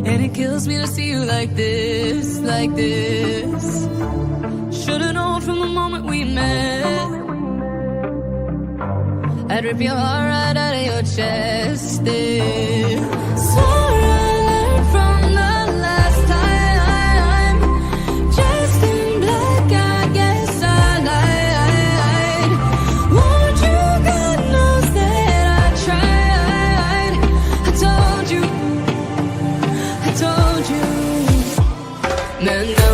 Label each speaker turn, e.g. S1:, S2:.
S1: And it kills me to see you like this, like this. Should've known from the moment we met, I'd rip your heart right out of your chest. Swore I learned from the last time. Dressed in black, I guess I lied. Won't you, God knows that I tried. I told you. 난